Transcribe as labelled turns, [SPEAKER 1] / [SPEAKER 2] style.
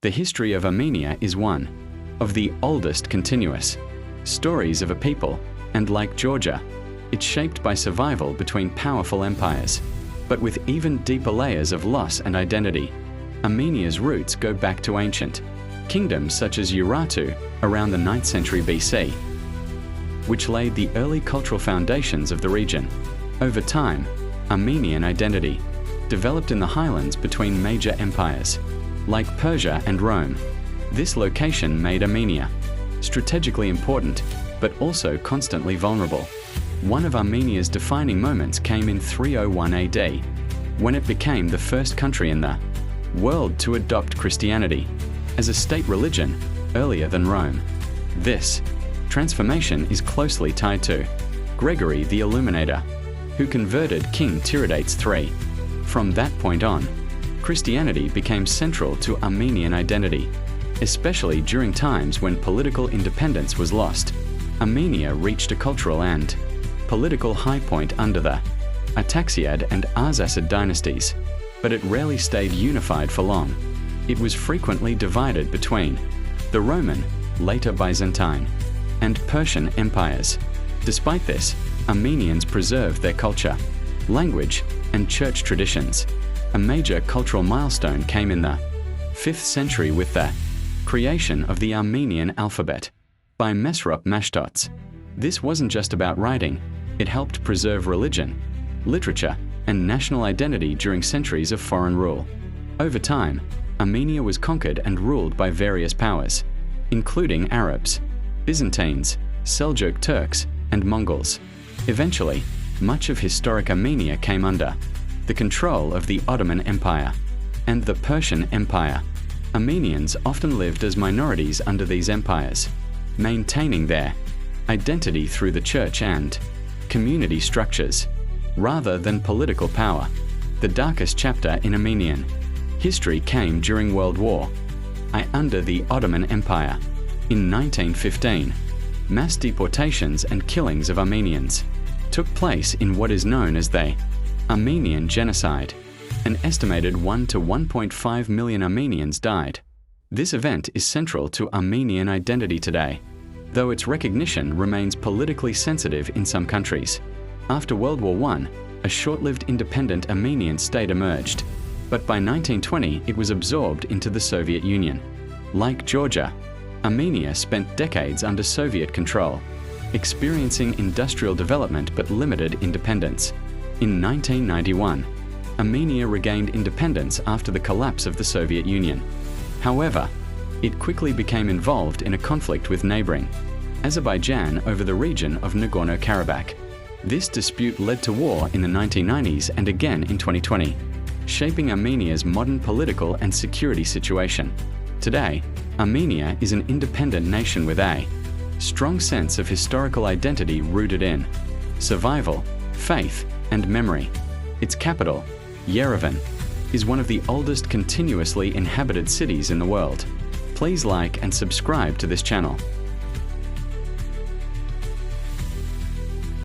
[SPEAKER 1] The history of Armenia is one of the oldest continuous stories of a people, and like Georgia, it's shaped by survival between powerful empires, but with even deeper layers of loss and identity. Armenia's roots go back to ancient kingdoms such as Urartu around the 9th century BC, which laid the early cultural foundations of the region. Over time, Armenian identity developed in the highlands between major empires, like Persia and Rome. This location made Armenia strategically important, but also constantly vulnerable. One of Armenia's defining moments came in 301 AD, when it became the first country in the world to adopt Christianity as a state religion earlier than Rome. This transformation is closely tied to Gregory the Illuminator, who converted King Tiridates III. From that point on, Christianity became central to Armenian identity, especially during times when political independence was lost. Armenia reached a cultural and political high point under the Artaxiad and Arsacid dynasties, but it rarely stayed unified for long. It was frequently divided between the Roman, later Byzantine, and Persian empires. Despite this, Armenians preserved their culture, language, and church traditions. A major cultural milestone came in the 5th century with the creation of the Armenian alphabet by Mesrop Mashtots. This wasn't just about writing, it helped preserve religion, literature, and national identity during centuries of foreign rule. Over time, Armenia was conquered and ruled by various powers, including Arabs, Byzantines, Seljuk Turks, and Mongols. Eventually, much of historic Armenia came under the control of the Ottoman Empire and the Persian Empire. Armenians often lived as minorities under these empires, maintaining their identity through the church and community structures, rather than political power. The darkest chapter in Armenian history came during World War I under the Ottoman Empire. In 1915, mass deportations and killings of Armenians took place in what is known as the Armenian Genocide. An estimated 1 to 1.5 million Armenians died. This event is central to Armenian identity today, though its recognition remains politically sensitive in some countries. After World War I, a short-lived independent Armenian state emerged, but by 1920 it was absorbed into the Soviet Union. Like Georgia, Armenia spent decades under Soviet control, experiencing industrial development but limited independence. In 1991, Armenia regained independence after the collapse of the Soviet Union. However, it quickly became involved in a conflict with neighboring Azerbaijan over the region of Nagorno-Karabakh. This dispute led to war in the 1990s and again in 2020, shaping Armenia's modern political and security situation. Today, Armenia is an independent nation with a strong sense of historical identity rooted in survival, faith, and memory. Its capital, Yerevan, is one of the oldest continuously inhabited cities in the world. Please like and subscribe to this channel.